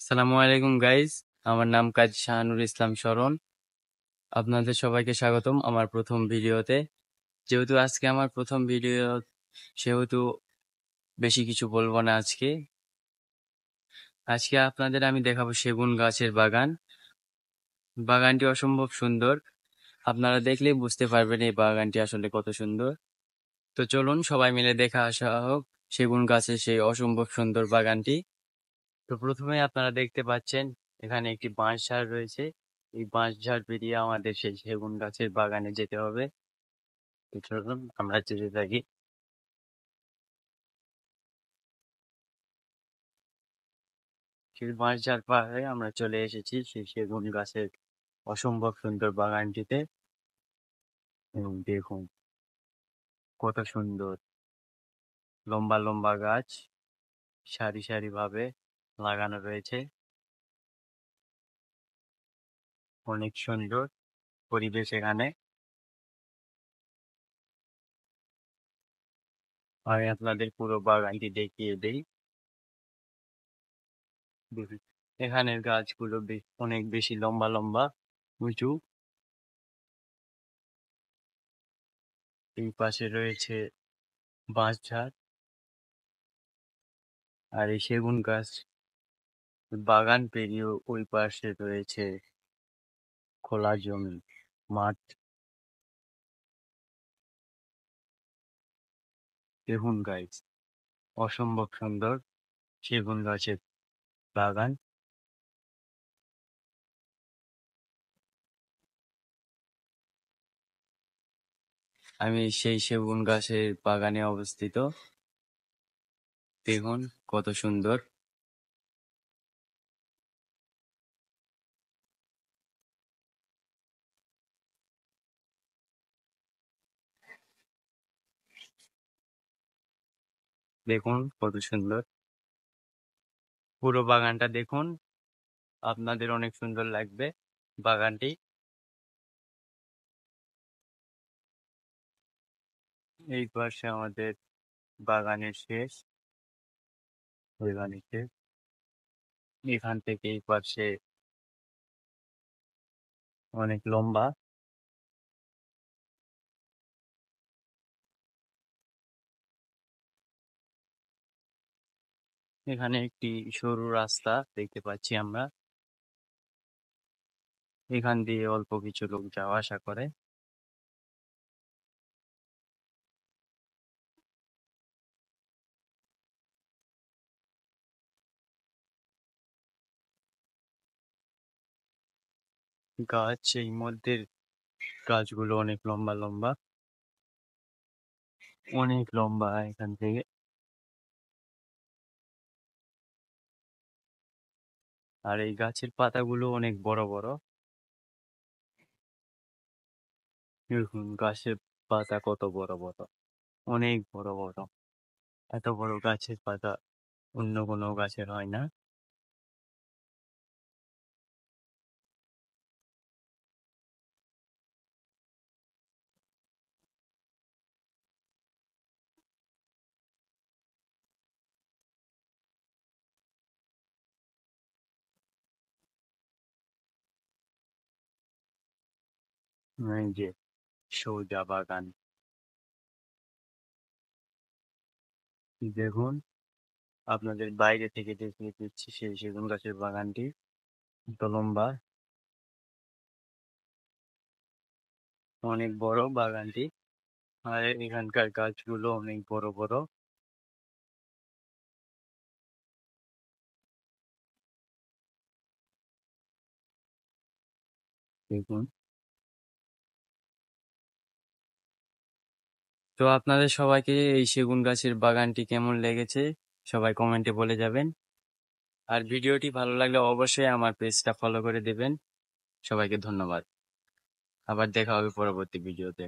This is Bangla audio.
আসসালামু আলাইকুম গাইস, আমার নাম কাজী শাহানুর ইসলাম শরণ। আপনাদের সবাইকে স্বাগতম আমার প্রথম ভিডিওতে। যেহেতু আজকে আমার প্রথম ভিডিও, সেহেতু বেশি কিছু বলবো না। আজকে আজকে আপনাদের আমি দেখাবো সেগুন গাছের বাগান। বাগানটি অসম্ভব সুন্দর, আপনারা দেখলেই বুঝতে পারবেন এই বাগানটি আসলে কত সুন্দর। তো চলুন সবাই মিলে দেখা আসা হোক সেগুন গাছের সেই অসম্ভব সুন্দর বাগানটি। তো প্রথমে আপনারা দেখতে পাচ্ছেন এখানে একটি বাঁশঝাড় রয়েছে। এই বাঁশঝাড় পেরিয়ে আমাদের সেই সেগুন গাছের বাগানে যেতে হবে। তো চলুন আমরা যেতে থাকি। সেই বাঁশঝাড় পার হয়ে আমরা চলে এসেছি সেই সেগুন গাছের অসম্ভব সুন্দর বাগানটিতে। এবং দেখুন কত সুন্দর লম্বা লম্বা গাছ সারি সারি ভাবে লাগানো রয়েছে। অনেক সুন্দর পরিবেশ এখানে। আমি আপনাদের পুরো বাগানটি দেখিয়ে দেই। দেখুন, এখানের গাছগুলো অনেক বেশি লম্বা লম্বা, উঁচু। এই পাশে রয়েছে বাঁশঝাড়, আর এই সেগুন গাছ বাগান পেরিয়ে ওই পাশে রয়েছে খোলা জমি, মাঠ। দেখুন গাইস, অসম্ভব সুন্দর সেগুন গাছের বাগান। আমি সেই সেগুন গাছের বাগানে অবস্থিত। দেখুন কত সুন্দর। দেখুন কত সুন্দর পুরো বাগানটা দেখুন, আপনাদের অনেক সুন্দর লাগবে বাগানটি। এই পাশে আমাদের বাগানের শেষ, বাগানের শেষ। এখান থেকে এই পাশে অনেক লম্বা। এখানে একটি সরু রাস্তা দেখতে পাচ্ছি আমরা, এখান দিয়ে অল্প কিছু লোক যাওয়া আসা করে। গাছ এই মধ্যে গাছগুলো অনেক লম্বা লম্বা, অনেক লম্বা এখান থেকে। আর এই গাছের পাতাগুলো অনেক বড় বড়। দেখুন গাছের পাতা কত বড় বড়, অনেক বড় বড়। এত বড় গাছের পাতা অন্য কোনো গাছের হয় না। এই যে সৌজা বাগান, দেখুন আপনাদের বাইরে থেকে দেখিয়ে দিচ্ছি সেই সেগুন গাছের বাগানটি কত লম্বা, অনেক বড় বাগানটি। আর এখানকার গাছগুলো অনেক বড় বড়। দেখুন। তো আপনাদের সবাইকে এই সেগুন গাছের বাগানটি কেমন লেগেছে সবাই কমেন্টে বলে যাবেন। আর ভিডিওটি ভালো লাগলে অবশ্যই আমার পেজটা ফলো করে দেবেন। সবাইকে ধন্যবাদ। আবার দেখা হবে পরবর্তী ভিডিওতে।